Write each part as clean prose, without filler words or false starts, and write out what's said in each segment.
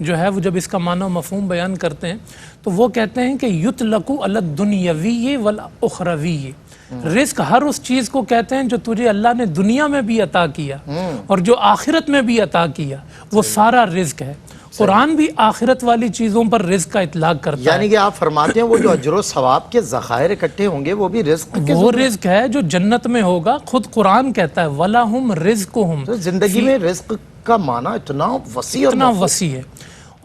جو ہے وہ جب اس کا معنی و مفہوم بیان کرتے ہیں تو وہ کہتے ہیں کہ یطلقو علی الدنیوی والاخروی، رزق ہر اس چیز کو کہتے ہیں جو تجھے اللہ نے دنیا میں بھی عطا کیا اور جو آخرت میں بھی عطا کیا، وہ سارا رزق ہے۔ قرآن بھی آخرت والی چیزوں پر رزق کا اطلاق کرتا ہے، یعنی کہ آپ فرماتے ہیں وہ جو اجر و ثواب کے ذخائر اکٹھے ہوں گے وہ بھی رزق کے وہ رزق ہے جو جنت میں ہوگا۔ خود قرآن کہتا ہے وَلَهُمْ رِزْقُهُمْ، تو زندگی میں رزق کا معنی اتنا وسیع اور اتنا وسیع ہے۔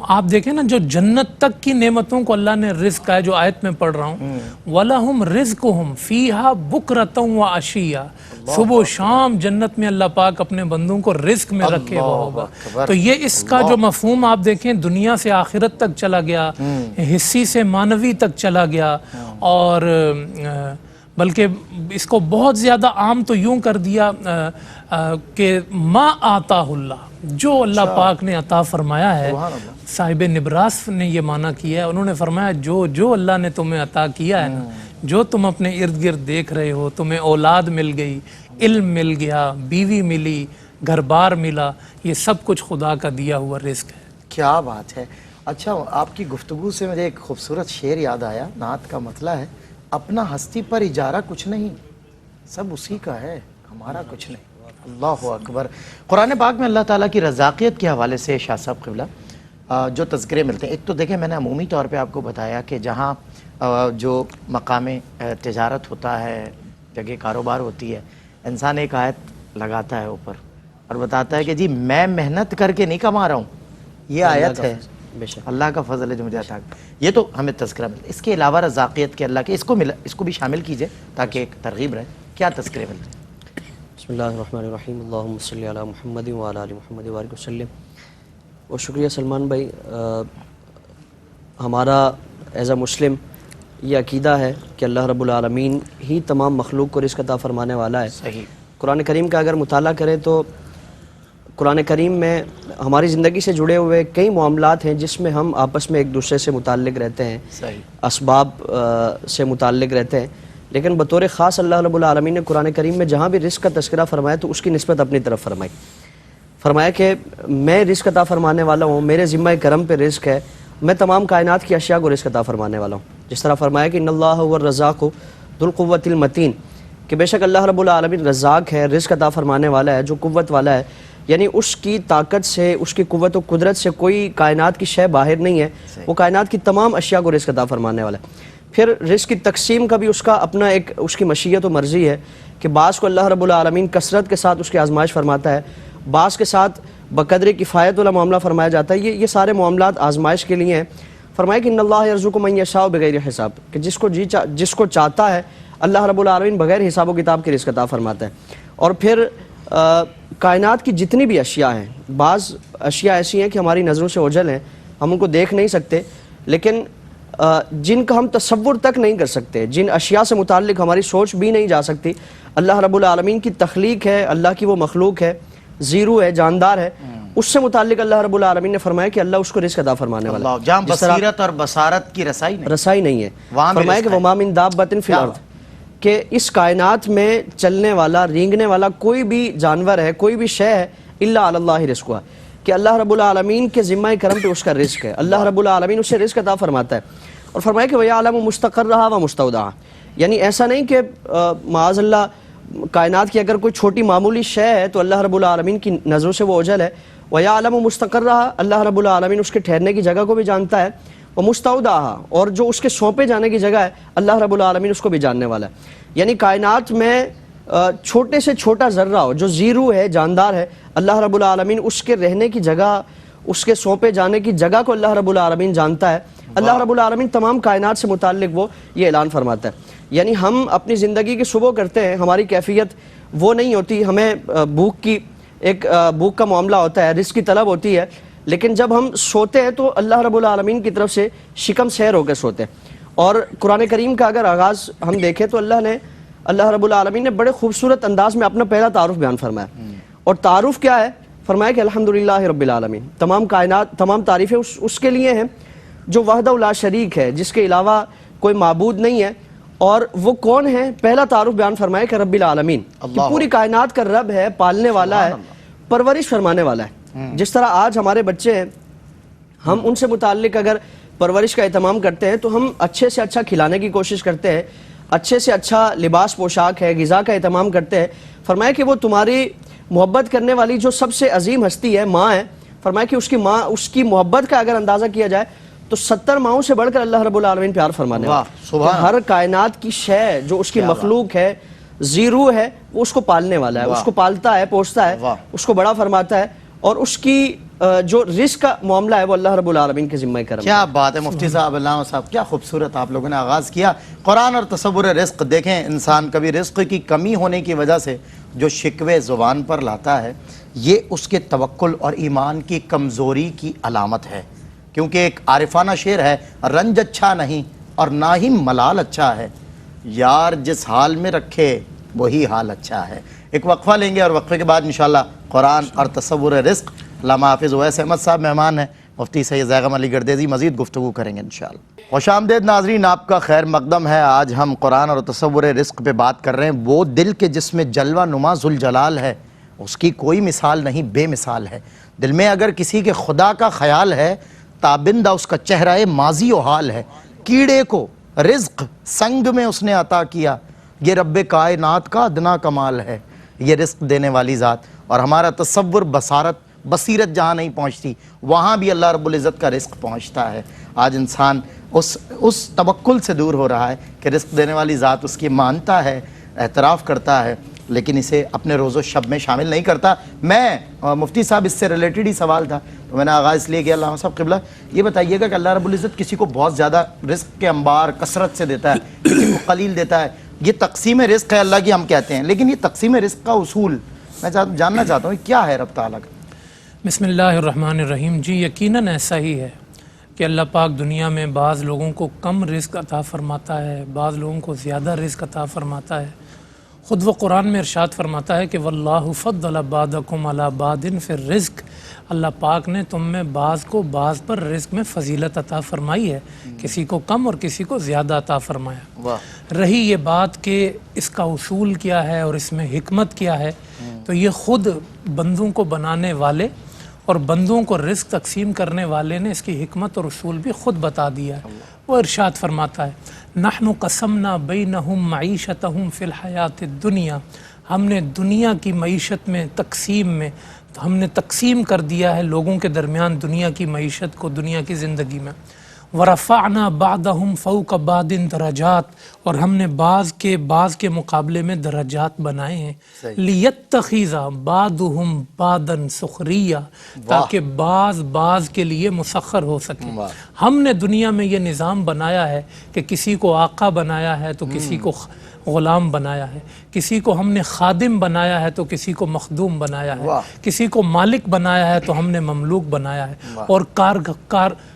آپ دیکھیں نا جو جنت تک کی نعمتوں کو اللہ نے رزق کا ہے، جو آیت میں پڑھ رہا ہوں وَلَهُمْ رِزْقُهُمْ فِيهَا بُكْرَةً وَعَشِيًّا، صبح و شام جنت میں اللہ پاک اپنے بندوں کو رزق میں رکھے ہوا ہوگا۔ تو یہ اس کا جو مفہوم آپ دیکھیں دنیا سے آخرت تک چلا گیا، حصی سے معنوی تک چلا گیا، اور بلکہ اس کو بہت زیادہ عام تو یوں کر دیا کہ ما آتا اللہ، جو اللہ پاک نے عطا فرمایا ہے۔ صاحب نبراس نے یہ معنی کیا ہے، انہوں نے فرمایا جو اللہ نے تمہیں عطا کیا ہے نا، جو تم اپنے ارد گرد دیکھ رہے ہو، تمہیں اولاد مل گئی، علم مل گیا، بیوی ملی، گھر بار ملا، یہ سب کچھ خدا کا دیا ہوا رزق ہے۔ کیا بات ہے۔ اچھا، آپ کی گفتگو سے مجھے ایک خوبصورت شعر یاد آیا، نعت کا مطلع ہے، اپنا ہستی پر اجارہ کچھ نہیں، سب اسی کا ہے، ہمارا کچھ نہیں۔ اللہ اکبر۔ قرآن پاک میں اللہ تعالیٰ کی رزاقیت کے حوالے سے شاہ صاحب قبلہ جو تذکرے ملتے ہیں، ایک تو دیکھیں میں نے عمومی طور پہ آپ کو بتایا کہ جہاں جو مقام تجارت ہوتا ہے، جگہ کاروبار ہوتی ہے، انسان ایک آیت لگاتا ہے اوپر اور بتاتا ہے کہ جی میں محنت کر کے نہیں کما رہا ہوں، یہ آیت ہے اللہ کا فضل ہے جو مجھے عطا کیا۔ یہ تو ہمیں تذکرہ ملتا ہے۔ اس کے علاوہ رزاقیت کے اللہ کے اس کو بھی شامل کیجئے تاکہ ایک ترغیب رہے، کیا تذکرے ملتے ہیں؟ بسم اللہ الرحمن الرحیم، اللہم صلی علی محمد وعلی آل محمد وبارک وسلم۔ اور شکریہ سلمان بھائی، ہمارا ایز اے مسلم یہ عقیدہ ہے کہ اللہ رب العالمین ہی تمام مخلوق کو رزق عطا فرمانے والا ہے۔ صحیح۔ قرآن کریم کا اگر مطالعہ کریں تو قرآن کریم میں ہماری زندگی سے جڑے ہوئے کئی معاملات ہیں جس میں ہم آپس میں ایک دوسرے سے متعلق رہتے ہیں، صحیح، اسباب سے متعلق رہتے ہیں، لیکن بطور خاص اللہ رب العالمین نے قرآن کریم میں جہاں بھی رزق کا تذکرہ فرمایا تو اس کی نسبت اپنی طرف فرمایا کہ میں رزق عطا فرمانے والا ہوں، میرے ذمہ کرم پہ رزق ہے، میں تمام کائنات کی اشیاء کو رزق عطا فرمانے والا ہوں۔ جس طرح فرمایا کہ ان اللہ هو الرزاق ذو القوۃ المتین، کہ بے شک اللہ رب العالمین رزاق ہے، رزق عطا فرمانے والا ہے، جو قوت والا ہے، یعنی اس کی طاقت سے، اس کی قوت و قدرت سے کوئی کائنات کی شے باہر نہیں ہے، وہ کائنات کی تمام اشیاء کو رزق عطا فرمانے والا ہے۔ پھر رزق کی تقسیم کا بھی اس کا اپنا ایک اس کی مشیت و مرضی ہے کہ بعض کو اللہ رب العالمین کثرت کے ساتھ اس کی آزمائش فرماتا ہے، بعض کے ساتھ بقدر کفایت والا معاملہ فرمایا جاتا ہے۔ یہ سارے معاملات آزمائش کے لیے ہیں۔ فرمایا کہ ان اللہ یرزق من یشاء بغیر حساب، کہ جس کو چاہتا ہے اللہ رب العالمین بغیر حساب و کتاب کے رزق عطا فرماتا ہے۔ اور پھر کائنات کی جتنی بھی اشیاء ہیں، بعض اشیاء ایسی ہیں کہ ہماری نظروں سے اوجھل ہیں، ہم ان کو دیکھ نہیں سکتے، لیکن جن کا ہم تصور تک نہیں کر سکتے، جن اشیاء سے متعلق ہماری سوچ بھی نہیں جا سکتی، اللہ رب العالمین کی تخلیق ہے، اللہ کی وہ مخلوق ہے، زیرو ہے، جاندار ہے، اس سے متعلق اللہ رب العالمین نے فرمایا کہ اللہ اس کو رزق عطا فرمانے والا ہے، جہاں بصیرت اور بصارت کی رسائی نہیں ہے۔ فرمایا کہ وما من دابۃ فی الارض، کہ اس کائنات میں چلنے والا، رینگنے والا کوئی بھی جانور ہے، کوئی بھی شے ہے، الا علی اللہ رزقها، کہ اللہ رب العالمین کے ذمہ کرم پہ اس کا رزق ہے، اللہ رب العالمین اسے رزق عطا فرماتا ہے۔ اور فرمایا کہ وَيَعْلَمُ مُسْتَقَرَّهَا وَمُسْتَوْدَعَهَا، یعنی ایسا نہیں کہ معاذ اللہ کائنات کی اگر کوئی چھوٹی معمولی شے ہے تو اللہ رب العالمین کی نظروں سے وہ اوجھل ہے۔ وَيَعْلَمُ مُسْتَقَرَّهَا، اللہ رب العالمین اس کے ٹھہرنے کی جگہ کو بھی جانتا ہے، وَمُسْتَوْدَعَهَا، اور جو اس کے سونپے جانے کی جگہ ہے اللہ رب العالمین اس کو بھی جاننے والا ہے۔ یعنی کائنات میں چھوٹے سے چھوٹا ذرہ ہو جو زیرو ہے، جاندار ہے، اللہ رب العالمین اس کے رہنے کی جگہ، اس کے سونپے جانے کی جگہ کو اللہ رب العالمین جانتا ہے۔ اللہ رب العالمین تمام کائنات سے متعلق وہ یہ اعلان فرماتا ہے۔ یعنی ہم اپنی زندگی کی صبح کرتے ہیں، ہماری کیفیت وہ نہیں ہوتی، ہمیں بھوک کا معاملہ ہوتا ہے، رزق کی طلب ہوتی ہے، لیکن جب ہم سوتے ہیں تو اللہ رب العالمین کی طرف سے شکم سیر ہو کے سوتے ہیں۔ اور قرآن کریم کا اگر آغاز ہم دیکھیں تو اللہ رب العالمین نے بڑے خوبصورت انداز میں اپنا پہلا تعارف بیان فرمایا، اور تعارف کیا ہے؟ فرمایا کہ الحمدللہ رب العالمین، تمام کائنات، تمام تعریفیں اس کے لیے ہیں جو وحدہ لا شریک ہے، جس کے علاوہ کوئی معبود نہیں ہے۔ اور وہ کون ہے؟ پہلا تعارف بیان فرمایا کہ رب العالمین، کہ پوری کائنات کا رب ہے، پالنے والا ہے، پرورش فرمانے والا ہے۔ جس طرح آج ہمارے بچے ہیں، ہم ان سے متعلق اگر پرورش کا اہتمام کرتے ہیں تو ہم اچھے سے اچھا کھلانے کی کوشش کرتے ہیں، اچھے سے اچھا لباس پوشاک ہے، غذا کا اہتمام کرتے ہیں. فرمایا کہ وہ تمہاری محبت کرنے والی جو سب سے عظیم ہستی ہے ماں ہے، فرمایا کہ اس کی محبت کا اگر اندازہ کیا جائے تو 70 ماؤں سے بڑھ کر اللہ رب العالمین پیار فرمانے والا. ہر کائنات کی شے جو اس کی مخلوق ہے، زیرو ہے، وہ اس کو پالنے والا ہے، اس کو پالتا ہے، پوستا ہے، اس کو بڑا فرماتا ہے، اور اس کی جو رزق کا معاملہ ہے وہ اللہ رب العالمین کے ذمہ کرم. کیا بات ہے مفتی صاحب، علامہ صاحب، کیا خوبصورت آپ لوگوں نے آغاز کیا. قرآن اور تصور رزق. دیکھیں انسان کبھی رزق کی کمی ہونے کی وجہ سے جو شکوے زبان پر لاتا ہے، یہ اس کے توکل اور ایمان کی کمزوری کی علامت ہے. کیونکہ ایک عارفانہ شعر ہے، رنج اچھا نہیں اور نہ ہی ملال اچھا ہے، یار جس حال میں رکھے وہی حال اچھا ہے. ایک وقفہ لیں گے اور وقفے کے بعد انشاءاللہ قرآن اور تصور رزق. علامہ حافظ اویس احمد صاحب مہمان ہیں، مفتی سید زیغم علی گردیزی مزید گفتگو کریں گے انشاءاللہ. خوش آمدید ناظرین، آپ کا خیر مقدم ہے. آج ہم قرآن اور تصور رزق پہ بات کر رہے ہیں. وہ دل کے جس میں جلوہ نما ذوالجلال ہے، اس کی کوئی مثال نہیں، بے مثال ہے. دل میں اگر کسی کے خدا کا خیال ہے، تابندہ اس کا چہرہ ماضی و حال ہے. کیڑے کو رزق سنگ میں اس نے عطا کیا، یہ رب کائنات کا ادنا کمال ہے. یہ رزق دینے والی ذات. اور ہمارا تصور بصیرت جہاں نہیں پہنچتی، وہاں بھی اللہ رب العزت کا رزق پہنچتا ہے. آج انسان اس توکل سے دور ہو رہا ہے کہ رزق دینے والی ذات اس کی مانتا ہے، اعتراف کرتا ہے، لیکن اسے اپنے روز و شب میں شامل نہیں کرتا. میں مفتی صاحب اس سے ریلیٹڈ ہی سوال تھا تو میں نے آغاز اس لیے کیا. علامہ صاحب قبلہ یہ بتائیے گا کہ اللہ رب العزت کسی کو بہت زیادہ رزق کے انبار کثرت سے دیتا ہے، کسی کو قلیل دیتا ہے. یہ تقسیم رزق ہے اللہ کی ہم کہتے ہیں، لیکن یہ تقسیم رزق کا اصول میں جاننا چاہتا ہوں کیا ہے رب تعالیٰ کا. بسم اللہ الرحمن الرحیم. جی یقیناً ایسا ہی ہے کہ اللہ پاک دنیا میں بعض لوگوں کو کم رزق عطا فرماتا ہے، بعض لوگوں کو زیادہ رزق عطا فرماتا ہے. خود وہ قرآن میں ارشاد فرماتا ہے کہ واللہ فضل بعضکم علی بعض فی الرزق. اللہ پاک نے تم میں بعض کو بعض پر رزق میں فضیلت عطا فرمائی ہے، کسی کو کم اور کسی کو زیادہ عطا فرمایا. رہی یہ بات کہ اس کا اصول کیا ہے اور اس میں حکمت کیا ہے، تو یہ خود بندوں کو بنانے والے اور بندوں کو رزق تقسیم کرنے والے نے اس کی حکمت اور اصول بھی خود بتا دیا ہے. وہ ارشاد فرماتا ہے نحن قسمنا بینہم معیشتہم فی الحیات الدنیا. ہم نے دنیا کی معیشت میں ہم نے تقسیم کر دیا ہے لوگوں کے درمیان دنیا کی معیشت کو، دنیا کی زندگی میں. ورفعنا بعضہم فوق بعض درجات. اور ہم نے بعض کے مقابلے میں درجات بنائے ہیں. لیتخذ بعضہم بعضا سخریہ. تاکہ بعض کے لیے مسخر ہو سکے. ہم نے دنیا میں یہ نظام بنایا ہے کہ کسی کو آقا بنایا ہے تو کسی کو غلام بنایا ہے، کسی کو ہم نے خادم بنایا ہے تو کسی کو مخدوم بنایا ہے، کسی کو مالک بنایا ہے تو ہم نے مملوک بنایا ہے. اور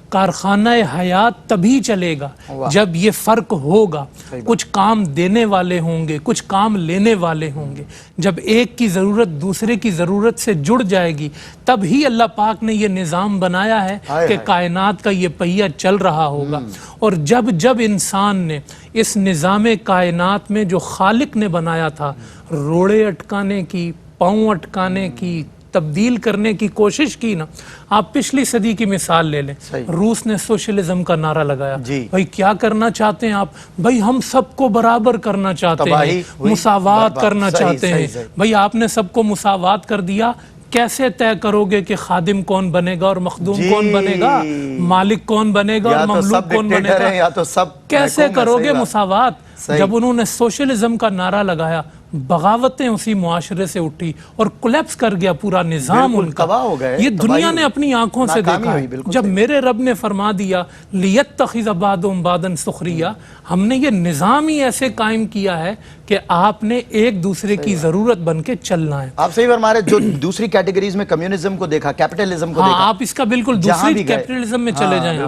کارخانہ حیات تبھی چلے گا جب یہ فرق ہوگا. کچھ کام دینے والے ہوں گے، کچھ کام لینے والے ہوں گے. جب ایک کی ضرورت دوسرے کی ضرورت سے جڑ جائے گی تب ہی اللہ پاک نے یہ نظام بنایا ہے کہ کائنات کا یہ پہیہ چل رہا ہوگا. اور جب انسان نے اس نظام کائنات میں جو خالق نے بنایا تھا روڑے اٹکانے کی، پاؤں اٹکانے کی، تبدیل کرنے کی کوشش کی نا. آپ پچھلی صدی کی مثال لے لیں. روس نے سوشلزم کا نعرہ لگایا. بھائی کیا کرنا چاہتے ہیں آپ؟ بھائی ہم سب کو برابر کرنا چاہتے ہیں، مساوات کرنا چاہتے ہیں. بھئی آپ نے سب کو مساوات کر دیا، کیسے طے کرو گے کہ خادم کون بنے گا اور مخدوم کون بنے گا، مالک کون بنے گا اور مملوک کون بنے گا؟ کیسے کرو گے مساوات؟ جب انہوں نے سوشلزم کا نعرہ لگایا بغاوتیں اسی معاشرے سے اٹھی اور کولیپس کر گیا پورا نظام ان کا. یہ دنیا نے اپنی آنکھوں سے دیکھا. جب میرے رب نے فرما دیا لیتخذ بعضہم بعضا سخریہ، ہم نے یہ نظام ہی ایسے قائم کیا ہے کہ آپ نے ایک دوسرے کی ضرورت بن کے چلنا ہے. آپ صحیح فرما رہے. جو دوسری کیٹیگریز میں کمیونزم کو دیکھا، کیپٹلزم کو دیکھا، آپ اس کا بالکل دوسری کیپٹلزم میں چلے جائیں.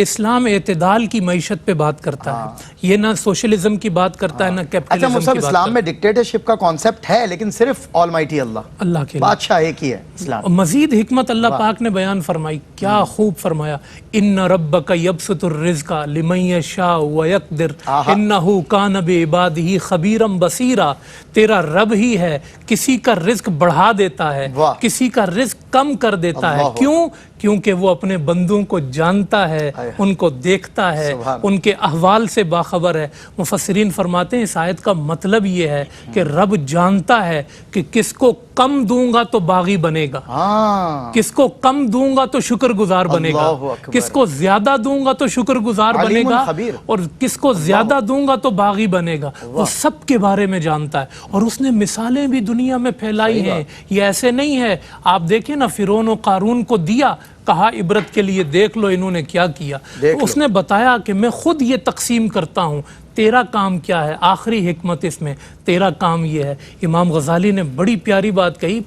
اسلام اعتدال کی معیشت پہ بات کرتا ہے، یہ نہ سوشلزم کی بات کرتا ہے نہ کیپٹلزم کی بات کرتا ہے. اسلام میں ڈکٹیٹرشپ کا کانسیپٹ ہے لیکن صرف آلمائٹی اللہ کے بادشاہ ایک ہی ہے. اسلام مزید حکمت اللہ پاک نے بیان فرمائی. کیا خوب فرمایا، ان ربک یبسط الرزق لمن یشاء ویقدر انہ کان بعبادہ خبیرا بصیرا. تیرا رب ہی ہے کسی کا رزق بڑھا دیتا ہے واہ۔ کسی کا رزق کم کر دیتا ہے اللہ کیوں؟ کیونکہ وہ اپنے بندوں کو جانتا ہے ان کو دیکھتا ہے سبحان ان کے احوال سے باخبر ہے۔ مفسرین فرماتے ہیں اس آیت کا مطلب یہ ہے کہ رب جانتا ہے کہ کس کو کم دوں گا تو باغی بنے گا، ہاں کس کو کم دوں گا تو شکر گزار بنے گا، اللہ اکبر۔ کس کو زیادہ دوں گا تو شکر گزار بنے علیم گا، خبیر۔ اور کس کو زیادہ دوں گا تو باغی بنے گا۔ وہ سب کے بارے میں جانتا ہے اور اس نے مثالیں بھی دنیا میں پھیلائی ہیں۔ یہ ایسے نہیں ہے، آپ دیکھیں نا فرعون و قارون کو دیا، کہا عبرت کے لیے دیکھ لو انہوں نے کیا کیا، اس نے بتایا کہ میں خود یہ تقسیم کرتا ہوں، تیرا کام کیا ہے؟ آخری حکمت اس میں تیرا کام یہ ہے۔ امام غزالی نے بڑی پیاری بات کہی،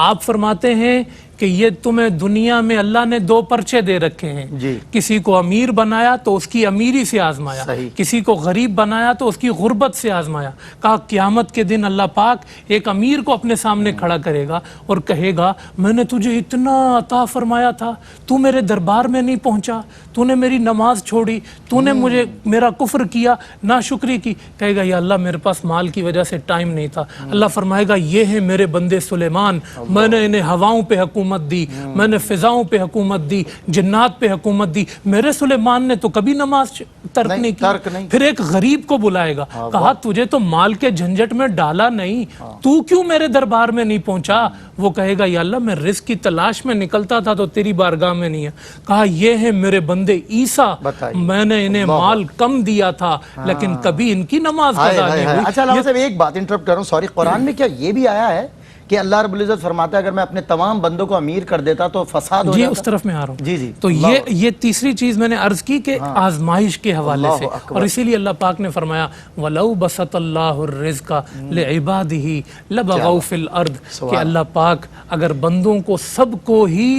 آپ فرماتے ہیں کہ یہ تمہیں دنیا میں اللہ نے دو پرچے دے رکھے ہیں، جی۔ کسی کو امیر بنایا تو اس کی امیری سے آزمایا، صحیح۔ کسی کو غریب بنایا تو اس کی غربت سے آزمایا۔ کہا قیامت کے دن اللہ پاک ایک امیر کو اپنے سامنے کھڑا کرے گا اور کہے گا میں نے تجھے اتنا عطا فرمایا تھا، تو میرے دربار میں نہیں پہنچا، تو نے میری نماز چھوڑی، تو نے مجھے میرا کفر کیا، ناشکری کی۔ کہے گا یا اللہ میرے پاس مال کی وجہ سے ٹائم نہیں تھا۔ اللہ فرمائے گا یہ ہیں میرے بندے سلیمان، میں نے انہیں ہواؤں پہ حکومت دی، میں نے فضاؤں پہ حکومت دی، جنات پہ حکومت دی، میرے سلیمان نے تو کبھی نماز ترک نہیں کی۔ پھر ایک غریب کو بلائے گا، کہا تجھے تو مال کے جھنجٹ میں ڈالا نہیں، تو کیوں میرے دربار میں نہیں پہنچا؟ وہ کہے گا یا اللہ میں رزق کی تلاش میں نکلتا تھا تو تیری بارگاہ میں نہیں ہے۔ کہا یہ ہیں میرے بندے عیسیٰ، میں نے انہیں مال کم دیا تھا لیکن کبھی ان کی نماز قضا نہیں ہوئی۔ اچھا علامہ صاحب ایک بات انٹرپٹ کر رہا ہوں، سوری، قرآن میں کیا یہ بھی آیا ہے کہ اللہ رب العزت فرماتا ہے اگر میں اپنے تمام بندوں کو امیر کر دیتا تو فساد ہو جی جاتا؟ اس طرف میں آ رہا ہوں۔ جی جی تو یہ تیسری چیز میں نے عرض کی کہ آزمائش کے حوالے سے، اور اسی لیے اللہ پاک نے فرمایا وَلَوْ بَسَطَ اللَّهُ الرِّزْقَ لِعِبَادِهِ لَبَغَوْا فِي الْأَرْضِ، کہ اللہ پاک اگر بندوں کو سب کو ہی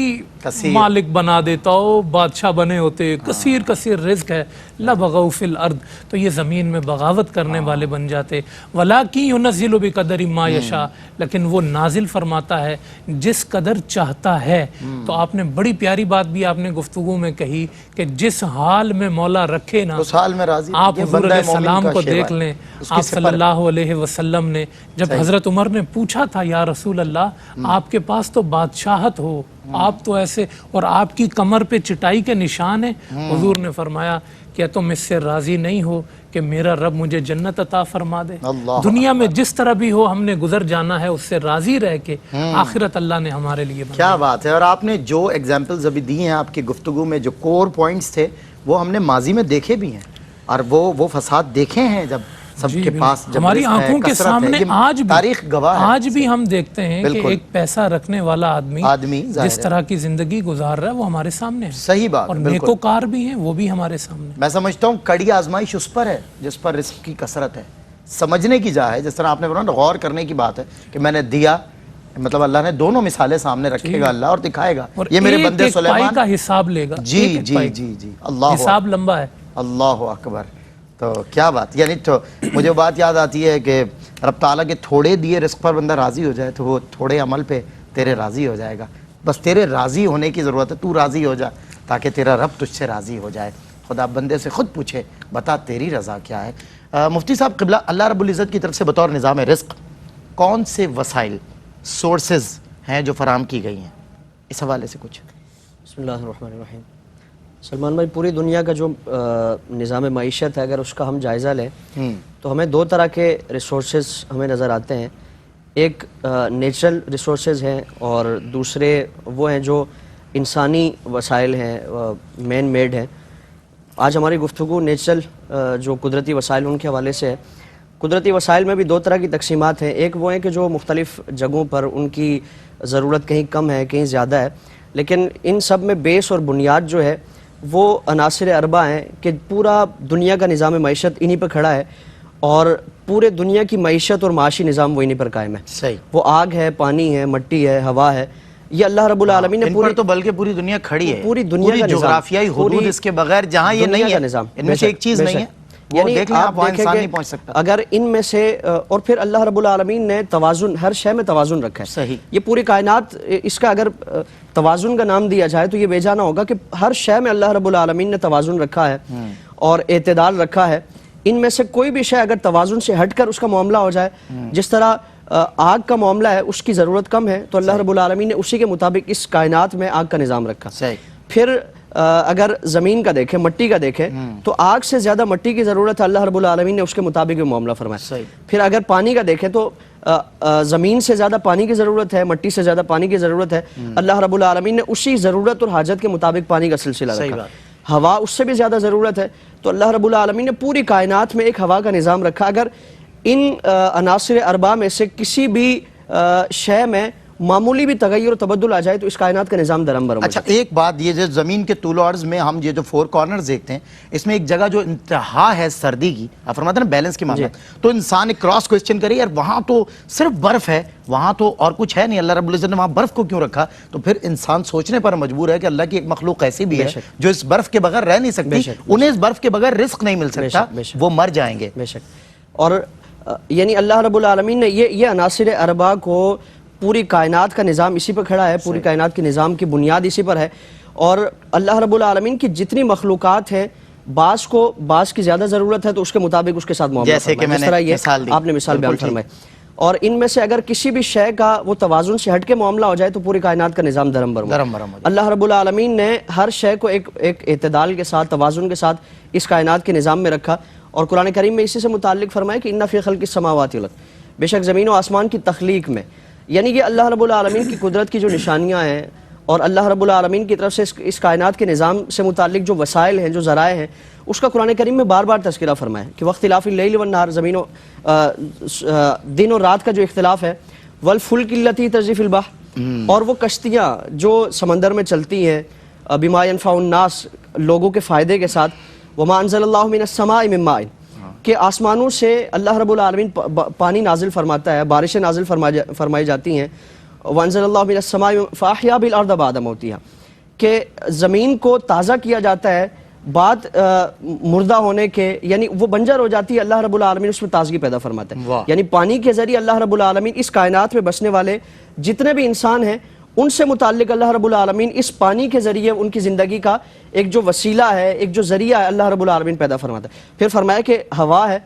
مالک بنا دیتا ہو، بادشاہ بنے ہوتے، کثیر رزق ہے، لَبَغَوْا فِي الْأَرْضِ، تو یہ زمین میں بغاوت کرنے والے بن جاتے۔ وَلَٰكِن يُنَزِّلُ بِقَدَرٍ مَا يَشَاءُ، لیکن وہ نازل فرماتا ہے جس قدر چاہتا ہے۔ تو آپ نے بڑی پیاری بات بھی آپ نے گفتگو میں کہی کہ جس حال میں مولا رکھے نا اس حال میں راضی، آپ حضور علیہ السلام کو دیکھ لیں، آپ صلی اللہ علیہ وسلم نے جب حضرت عمر نے پوچھا تھا یا رسول اللہ آپ کے پاس تو بادشاہت ہو، آپ تو ایسے، اور آپ کی کمر پہ چٹائی کے نشان ہیں، حضور نے فرمایا کیا تم اس سے راضی نہیں ہو کہ میرا رب مجھے جنت عطا فرما دے؟ دنیا میں جس طرح بھی ہو ہم نے گزر جانا ہے، اس سے راضی رہ کے آخرت اللہ نے ہمارے لیے بنا۔ کیا بات ہے، اور آپ نے جو ایگزامپلز ابھی دی ہیں آپ کی گفتگو میں، جو کور پوائنٹس تھے وہ ہم نے ماضی میں دیکھے بھی ہیں، اور وہ فساد دیکھے ہیں جب سب کے پاس، جب ہماری آنکھوں کے سامنے آج بھی تاریخ گواہ ہے، آج بھی ہم دیکھتے ہیں کہ ایک پیسہ رکھنے والا آدمی جس طرح کی زندگی گزار رہا ہے وہ ہمارے سامنے ہے، صحیح بات، اور نیکوکار بھی ہیں وہ بھی ہمارے سامنے۔ میں سمجھتا ہوں کڑی آزمائش اس پر ہے جس پر رزق کی کثرت ہے، سمجھنے کی جا ہے، جس طرح آپ نے فرمایا غور کرنے کی بات ہے کہ میں نے دیا، مطلب اللہ نے دونوں مثالیں سامنے رکھے گا اللہ اور دکھائے گا یہ میرے بندے سلیمان کا حساب لے گا، جی جی جی جی، اللہ حساب لمبا ہے، اللہ اکبر۔ تو کیا بات، یعنی تو مجھے بات یاد آتی ہے کہ رب تعالیٰ کے تھوڑے دیے رزق پر بندہ راضی ہو جائے تو وہ تھوڑے عمل پہ تیرے راضی ہو جائے گا، بس تیرے راضی ہونے کی ضرورت ہے، تو راضی ہو جا تاکہ تیرا رب تجھ سے راضی ہو جائے۔ خدا بندے سے خود پوچھے بتا تیری رضا کیا ہے۔ مفتی صاحب قبلہ، اللہ رب العزت کی طرف سے بطور نظام رزق کون سے وسائل، سورسز ہیں جو فراہم کی گئی ہیں، اس حوالے سے کچھ؟ بسم اللہ الرحمن الرحیم۔ سلمان بھائی پوری دنیا کا جو نظام معیشت ہے اگر اس کا ہم جائزہ لیں تو ہمیں دو طرح کے ریسورسز ہمیں نظر آتے ہیں، ایک نیچرل ریسورسز ہیں اور دوسرے وہ ہیں جو انسانی وسائل ہیں، مین میڈ ہیں۔ آج ہماری گفتگو نیچرل جو قدرتی وسائل ان کے حوالے سے ہے۔ قدرتی وسائل میں بھی دو طرح کی تقسیمات ہیں، ایک وہ ہیں کہ جو مختلف جگہوں پر ان کی ضرورت کہیں کم ہے کہیں زیادہ ہے، لیکن ان سب میں بیس اور بنیاد جو ہے وہ عناصر اربع ہیں کہ پورا دنیا کا نظام معیشت انہی پہ کھڑا ہے، اور پورے دنیا کی معیشت اور معاشی نظام وہ انہی پر قائم ہے۔ صحیح، وہ آگ ہے، پانی ہے، مٹی ہے، ہوا ہے، یہ اللہ رب العالمین نے پوری، تو بلکہ پوری دنیا کھڑی ہے، پوری دنیا کا جغرافیائی حدود اس کے بغیر جہاں یہ نہیں ہے، ان میں سے ایک چیز نہیں ہے، یعنی دیکھ لیں آپ وہاں انسان نہیں پہنچ سکتا۔ اگر ان میں سے اور پھر اللہ رب العالمین نے توازن، ہر شے میں توازن رکھا ہے۔ صحیح، یہ پوری کائنات، اس کا اگر توازن کا نام دیا جائے تو یہ بے جانا ہوگا کہ ہر شے میں اللہ رب العالمین نے توازن رکھا ہے اور اعتدال رکھا ہے ان میں سے کوئی بھی شے اگر توازن سے ہٹ کر اس کا معاملہ ہو جائے، جس طرح آگ کا معاملہ ہے اس کی ضرورت کم ہے تو اللہ رب العالمین نے اسی کے مطابق اس کائنات میں آگ کا نظام رکھا. پھر اگر زمین کا دیکھیں، مٹی کا دیکھیں تو آگ سے زیادہ مٹی کی ضرورت ہے، اللہ رب العالمین نے اس کے مطابق یہ معاملہ فرمایا. پھر اگر پانی کا دیکھیں تو زمین سے زیادہ پانی کی ضرورت ہے، مٹی سے زیادہ پانی کی ضرورت ہے، اللہ رب العالمین نے اسی ضرورت اور حاجت کے مطابق پانی کا سلسلہ رکھا. ہوا اس سے بھی زیادہ ضرورت ہے تو اللہ رب العالمین نے پوری کائنات میں ایک ہوا کا نظام رکھا. اگر ان عناصر اربع میں سے کسی بھی شے میں معمولی بھی تغیر و تبدل آ جائے تو اس کائنات کا نظام درہم. اچھا ایک بات، یہ جو زمین کے طول و عرض میں ہم یہ جو 4 کارنرز دیکھتے ہیں، اس میں ایک جگہ جو انتہا ہے سردی کی، آپ فرماتے ہیں نا بیلنس کے معاملہ، تو انسان ایک کراس کوسچن کرے یار وہاں تو صرف برف ہے، وہاں تو اور کچھ ہے نہیں، اللہ رب العزت نے وہاں برف کو کیوں رکھا؟ تو پھر انسان سوچنے پر مجبور ہے کہ اللہ کی ایک مخلوق ایسی بھی ہے جو اس برف کے بغیر رہ نہیں سکتی، انہیں اس برف کے بغیر رزق نہیں مل سکتا، وہ مر جائیں گے. بے شک. اور یعنی اللہ رب العالمین نے یہ عناصر اربع کو، پوری کائنات کا نظام اسی پر کھڑا ہے، پوری کائنات کے نظام کی بنیاد اسی پر ہے. اور اللہ رب العالمین کی جتنی مخلوقات ہیں، بعض کو بعض کی زیادہ ضرورت ہے تو اس کے مطابق اس کے ساتھ معاملہ جیسے کہ میں نے مثال دی، آپ نے مثال بیان فرمائی. اور ان میں سے اگر کسی بھی شے کا وہ توازن سے ہٹ کے معاملہ ہو جائے تو پوری کائنات کا نظام درہم برہم. اللہ رب العالمین نے ہر شے کو ایک اعتدال کے ساتھ، توازن کے ساتھ اس کائنات کے نظام میں رکھا. اور قرآن کریم میں اسی سے متعلق فرمایا کہ ان فی خلق السماوات والارض، بے شک زمین و آسمان کی تخلیق میں، یعنی کہ اللہ رب العالمین کی قدرت کی جو نشانیاں ہیں اور اللہ رب العالمین کی طرف سے اس کائنات کے نظام سے متعلق جو وسائل ہیں، جو ذرائع ہیں، اس کا قرآن کریم میں بار بار تذکرہ فرمایا کہ واختلاف اللیل والنہار، زمین و دن اور رات کا جو اختلاف ہے، والفلک التی تجری فی البحر، اور وہ کشتیاں جو سمندر میں چلتی ہیں، بما ینفع الناس، لوگوں کے فائدے کے ساتھ، وما انزل اللہ من السماء من ماء، کہ آسمانوں سے اللہ رب العالمین پانی نازل فرماتا ہے، بارشیں نازل فرمائی جاتی ہیں. وانزل اللہ من السماء فاحیا بالارض بعد موتها، کہ زمین کو تازہ کیا جاتا ہے بعد مردہ ہونے کے، یعنی وہ بنجر ہو جاتی ہے، اللہ رب العالمین اس میں تازگی پیدا فرماتا ہے. یعنی پانی کے ذریعے اللہ رب العالمین اس کائنات میں بسنے والے جتنے بھی انسان ہیں ان سے متعلق اللہ رب العالمین اس پانی کے ذریعے ان کی زندگی کا ایک جو وسیلہ ہے، ایک جو ذریعہ ہے، اللہ رب العالمین پیدا فرماتا ہے. پھر فرمایا کہ ہوا ہے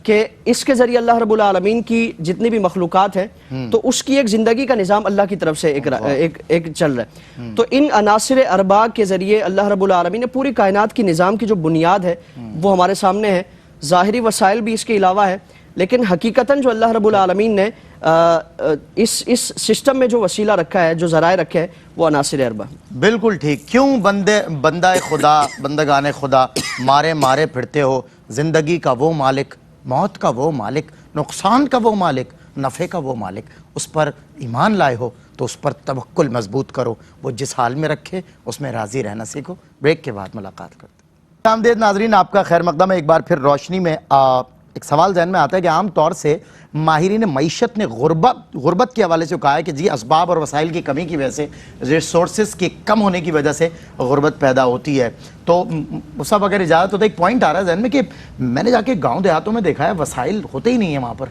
کہ اس کے ذریعے اللہ رب العالمین کی جتنی بھی مخلوقات ہیں تو اس کی ایک زندگی کا نظام اللہ کی طرف سے ایک چل رہا ہے. تو ان عناصر اربع کے ذریعے اللہ رب العالمین نے پوری کائنات کی نظام کی جو بنیاد ہے وہ ہمارے سامنے ہے. ظاہری وسائل بھی اس کے علاوہ ہے، لیکن حقیقتاً جو اللہ رب العالمین نے اس سسٹم میں جو وسیلہ رکھا ہے، جو ذرائع رکھے ہیں، وہ عناصر اربع. بالکل ٹھیک. کیوں بندہ خدا، بندگان خدا مارے پھرتے ہو؟ زندگی کا وہ مالک، موت کا وہ مالک، نقصان کا وہ مالک، نفع کا وہ مالک، اس پر ایمان لائے ہو تو اس پر توکل مضبوط کرو. وہ جس حال میں رکھے اس میں راضی رہنا سیکھو. بریک کے بعد ملاقات کرتے ہیں. آمدید ناظرین، آپ کا خیر مقدم ہے. ایک بار پھر روشنی میں ایک سوال ذہن میں آتا ہے کہ عام طور سے ماہرین معیشت نے غربت کے حوالے سے کہا ہے کہ جی اسباب اور وسائل کی کمی کی وجہ سے، ریسورسز کے کم ہونے کی وجہ سے غربت پیدا ہوتی ہے. تو صاحب اگر اجازت ہو تو ایک پوائنٹ آ رہا ہے ذہن میں کہ میں نے جا کے گاؤں دیہاتوں میں دیکھا ہے وسائل ہوتے ہی نہیں ہیں وہاں پر،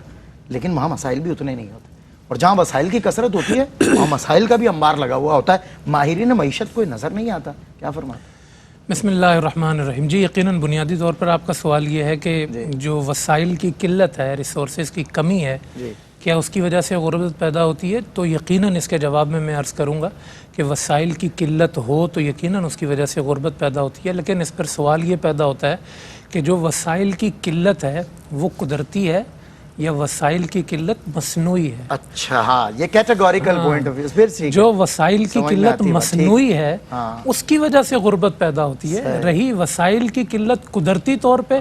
لیکن وہاں مسائل بھی اتنے نہیں ہوتے. اور جہاں وسائل کی کثرت ہوتی ہے وہاں مسائل کا بھی انبار لگا ہوا ہوتا ہے. ماہرین معیشت کو نظر نہیں آتا. کیا فرمائیں؟ بسم اللہ الرحمن الرحیم. جی یقیناً بنیادی طور پر آپ کا سوال یہ ہے کہ جو وسائل کی قلت ہے، ریسورسز کی کمی ہے، کیا اس کی وجہ سے غربت پیدا ہوتی ہے؟ تو یقیناً اس کے جواب میں عرض کروں گا کہ وسائل کی قلت ہو تو یقیناً اس کی وجہ سے غربت پیدا ہوتی ہے، لیکن اس پر سوال یہ پیدا ہوتا ہے کہ جو وسائل کی قلت ہے وہ قدرتی ہے یا وسائل کی قلت مصنوعی ہے؟ اچھا ہاں، یہ کیٹیگوریکل پوائنٹ آف ویو. جو وسائل کی قلت مصنوعی ہے اس کی وجہ سے غربت پیدا ہوتی ہے. رہی وسائل کی قلت قدرتی طور پہ،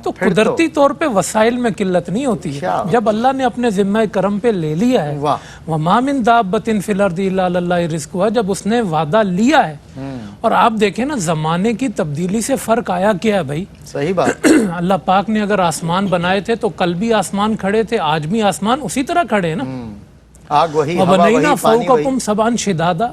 تو قدرتی طور پہ وسائل میں قلت نہیں ہوتی ہے. جب اللہ نے اپنے ذمہ کرم پہ لے لیا ہے، وَمَا مِن دَابَّةٍ فِي الْأَرْضِ إِلَّا عَلَى اللَّهِ رِزْقُهَا، جب اس نے وعدہ لیا ہے. اور آپ دیکھیں نا زمانے کی تبدیلی سے فرق آیا کیا ہے بھائی؟ صحیح بات. اللہ پاک نے اگر آسمان بنائے تھے تو کل بھی آسمان کھڑے تھے، آج بھی آسمان اسی طرح کھڑے ہیں نا. آگ وہی، ہوا وہی، وَبَنَيْنَا پانی وہی. فَوْقَكُمْ سَبْعًا شِدَادًا،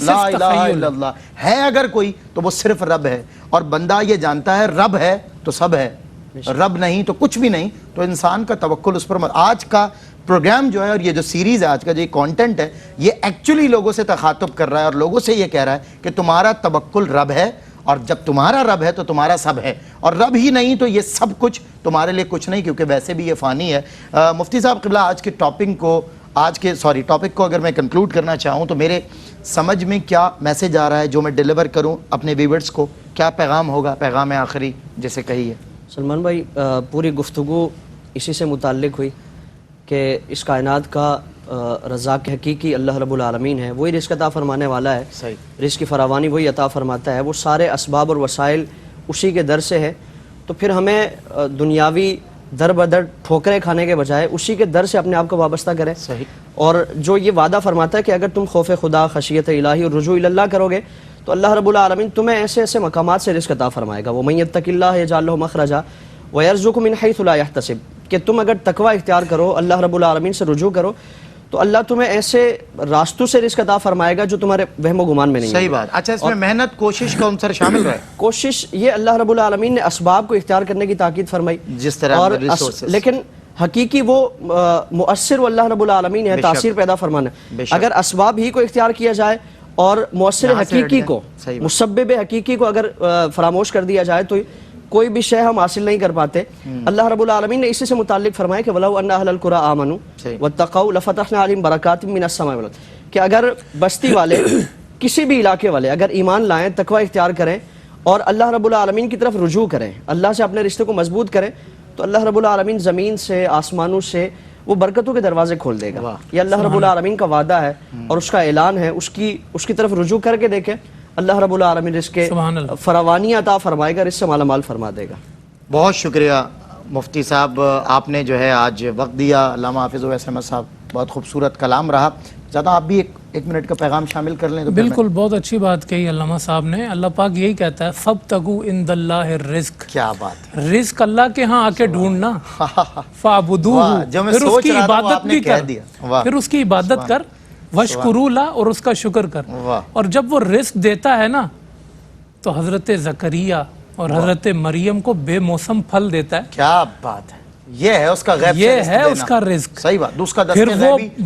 لا الہ الا اللہ ہے اگر کوئی تو وہ صرف رب ہے، اور بندہ یہ جانتا ہے رب ہے تو سب ہے، رب نہیں تو کچھ بھی نہیں، تو انسان کا توکل اس پر آج کا پروگرام جو ہے اور یہ جو سیریز ہے، آج کا جو کانٹینٹ ہے، یہ ایکچولی لوگوں سے تخاطب کر رہا ہے اور لوگوں سے یہ کہہ رہا ہے کہ تمہارا توکل رب ہے، اور جب تمہارا رب ہے تو تمہارا سب ہے، اور رب ہی نہیں تو یہ سب کچھ تمہارے لیے کچھ نہیں، کیونکہ ویسے بھی یہ فانی ہے۔ مفتی صاحب قبلہ، آج کے ٹاپک کو اگر میں کنکلوڈ کرنا چاہوں تو میرے سمجھ میں کیا میسج آ رہا ہے جو میں ڈیلیور کروں اپنے ویورز کو، کیا پیغام ہوگا، پیغام آخری جیسے کہی ہے؟ سلمان بھائی، پوری گفتگو اسی سے متعلق ہوئی کہ اس کائنات کا رزاق حقیقی اللہ رب العالمین ہے، وہی رزق عطا فرمانے والا ہے، صحیح، رزق کی فراوانی وہی عطا فرماتا ہے، وہ سارے اسباب اور وسائل اسی کے در سے ہے، تو پھر ہمیں دنیاوی در بدر ٹھوکریں کھانے کے بجائے اسی کے در سے اپنے آپ کو وابستہ کریں، صحیح، اور جو یہ وعدہ فرماتا ہے کہ اگر تم خوف خدا، خشیت الہی اور رجوع الی اللہ کرو گے تو اللہ رب العالمین تمہیں ایسے ایسے مقامات سے رزق عطا فرمائے گا۔ وَمَن يَتَّقِ اللَّهَ يَجْعَل لَّهُ مَخْرَجًا وَيَرْزُقْهُ مِنْ حَيْثُ لَا يَحْتَسِبُ، کہ تم اگر تقوی اختیار کرو، اللہ رب العالمین سے رجوع کرو تو اللہ تمہیں ایسے راستوں سے رزق عطا فرمائے گا جو تمہارے وہم و گمان میں نہیں صحیح بات۔ اچھا، اس میں محنت، کوشش کا عنصر شامل رہا ہے؟ کوشش، یہ اللہ رب العالمین نے اسباب کو اختیار کرنے کی تاکید فرمائی، جس طرح اور ریسورسز، لیکن حقیقی وہ مؤثر وہ اللہ رب العالمین ہے، تاثیر پیدا فرمانا۔ اگر اسباب ہی کو اختیار کیا جائے اور مؤثر حقیقی کو، مسبب حقیقی کو اگر فراموش کر دیا جائے تو کوئی بھی شے ہم حاصل نہیں کر پاتے۔ اللہ رب العالمین نے اسی سے متعلق فرمایا کہ وَلَوْ أَنَّ أَهْلَ الْقُرَىٰ آمَنُوا وَاتَّقَوْا لَفَتَحْنَا عَلَيْهِمْ بَرَكَاتٍ مِّنَ السَّمَاءِ وَالْأَرْضِ، کہ اگر بستی والے، کسی بھی علاقے والے اگر ایمان لائیں، تقوی اختیار کریں اور اللہ رب العالمین کی طرف رجوع کریں، اللہ سے اپنے رشتے کو مضبوط کریں، تو اللہ رب العالمین زمین سے، آسمانوں سے وہ برکتوں کے دروازے کھول دے گا۔ یہ اللہ رب العالمین کا وعدہ ہے اور اس کا اعلان ہے، اس کی طرف رجوع کر کے دیکھیں، اللہ رب العالمین رزق کے فراوانی عطا فرمائے گا، رزق سے مالا مال فرما دے گا۔ بہت شکریہ مفتی صاحب، آپ نے جو ہے آج وقت دیا۔ علامہ حافظ اویس احمد صاحب، بہت خوبصورت کلام رہا، چاہتا ہوں آپ بھی ایک منٹ کا پیغام شامل کر لیں تو بالکل، بہت اچھی بات کہی علامہ صاحب نے۔ اللہ پاک یہی کہتا ہے فَابْتَغُوا عِندَ اللَّهِ الرِّزْقَ، کیا بات ہے، رزق اللہ کے ہاں آ کے ڈھونڈنا، واہ، جو میں پھر اس سوچ کی رہا تھا وہ عبادت آپ نے بھی کہہ کر، دیا، واہ، پھر اس کی عبادت کر، وَاشْكُرُوا لَهُ، اور اس کا شکر کر۔ واہ، اور جب وہ رزق دیتا ہے نا تو حضرت زکریا اور حضرت مریم کو بے موسم پھل دیتا ہے۔ کیا بات ہے، یہ ہے اس کا غیب، یہ ہے اس کا رزق۔ صحیح بات، اس کا پھر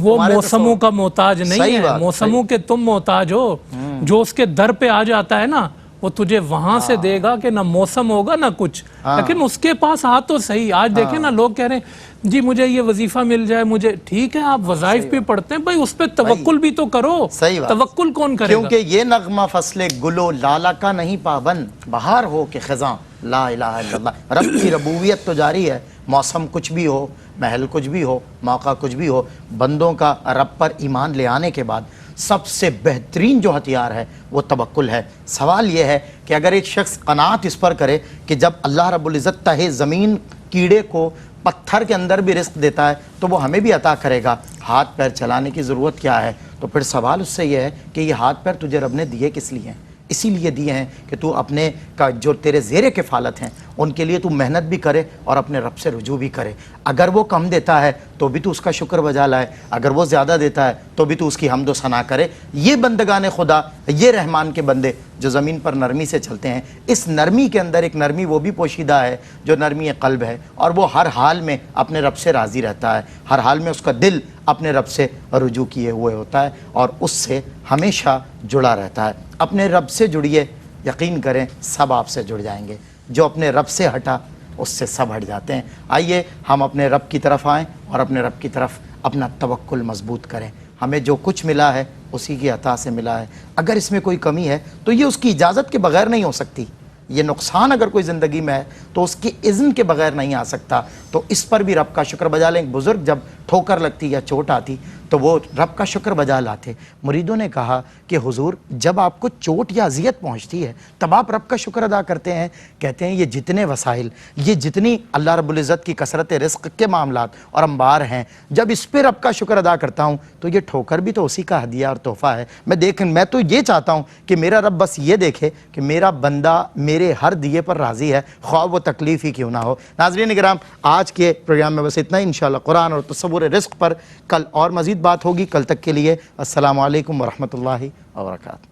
وہ موسموں کا محتاج نہیں ہے، موسموں کے تم محتاج ہو۔ جو اس کے در پہ آ جاتا ہے نا وہ تجھے وہاں سے دے گا کہ نہ موسم ہوگا نہ کچھ، لیکن اس کے پاس آ تو صحیح۔ آج دیکھیں نا، لوگ کہہ رہے ہیں جی مجھے یہ وظیفہ مل جائے، مجھے ٹھیک ہے، آپ وظائف بھی پڑھتے ہیں، بھائی اس پہ توکل بھی تو کرو۔ صحیح بات، توکل کون کرے گا؟ کیونکہ یہ نغمہ فصل گلو لالا کا نہیں پابند، بہار ہو کہ خزاں لا الہ الا اللہ۔ رب کی ربوبیت تو جاری ہے، موسم کچھ بھی ہو، محل کچھ بھی ہو، موقع کچھ بھی ہو، بندوں کا رب پر ایمان لے آنے کے بعد سب سے بہترین جو ہتھیار ہے وہ توکل ہے۔ سوال یہ ہے کہ اگر ایک شخص قناعت اس پر کرے کہ جب اللہ رب العزت تہے زمین کیڑے کو پتھر کے اندر بھی رزق دیتا ہے تو وہ ہمیں بھی عطا کرے گا، ہاتھ پیر چلانے کی ضرورت کیا ہے؟ تو پھر سوال اس سے یہ ہے کہ یہ ہاتھ پیر تجھے رب نے دیے کس لیے ہیں؟ اسی لیے دیے ہیں کہ تو اپنے کا جو تیرے زیر کفالت ہیں ان کے لیے تو محنت بھی کرے اور اپنے رب سے رجوع بھی کرے۔ اگر وہ کم دیتا ہے تو بھی تو اس کا شکر بجا لائے، اگر وہ زیادہ دیتا ہے تو بھی تو اس کی حمد و ثنا کرے۔ یہ بندگان خدا، یہ رحمان کے بندے جو زمین پر نرمی سے چلتے ہیں، اس نرمی کے اندر ایک نرمی وہ بھی پوشیدہ ہے جو نرمی قلب ہے، اور وہ ہر حال میں اپنے رب سے راضی رہتا ہے، ہر حال میں اس کا دل اپنے رب سے رجوع کیے ہوئے ہوتا ہے اور اس سے ہمیشہ جڑا رہتا ہے۔ اپنے رب سے جڑیے، یقین کریں سب آپ سے جڑ جائیں گے۔ جو اپنے رب سے ہٹا اس سے سب ہٹ جاتے ہیں۔ آئیے ہم اپنے رب کی طرف آئیں اور اپنے رب کی طرف اپنا توکل مضبوط کریں۔ ہمیں جو کچھ ملا ہے اسی کی عطا سے ملا ہے، اگر اس میں کوئی کمی ہے تو یہ اس کی اجازت کے بغیر نہیں ہو سکتی۔ یہ نقصان اگر کوئی زندگی میں ہے تو اس کی اذن کے بغیر نہیں آ سکتا، تو اس پر بھی رب کا شکر بجا لیں۔ بزرگ جب ٹھوکر لگتی یا چوٹ آتی تو وہ رب کا شکر بجا لاتے۔ مریدوں نے کہا کہ حضور جب آپ کو چوٹ یا اذیت پہنچتی ہے تب آپ رب کا شکر ادا کرتے ہیں؟ کہتے ہیں یہ جتنے وسائل، یہ جتنی اللہ رب العزت کی کثرت رزق کے معاملات اور انبار ہیں، جب اس پہ رب کا شکر ادا کرتا ہوں تو یہ ٹھوکر بھی تو اسی کا ہدیہ اور تحفہ ہے۔ میں تو یہ چاہتا ہوں کہ میرا رب بس یہ دیکھے کہ میرا بندہ میرے ہر دیے پر راضی ہے، خواہ وہ تکلیف ہی کیوں نہ ہو۔ ناظرین کرام، آج کے پروگرام میں بس اتنا ہی۔ انشاءاللہ قرآن اور تصور رزق پر کل اور مزید بات ہوگی۔ کل تک کے لیے السلام علیکم ورحمۃ اللہ وبرکاتہ۔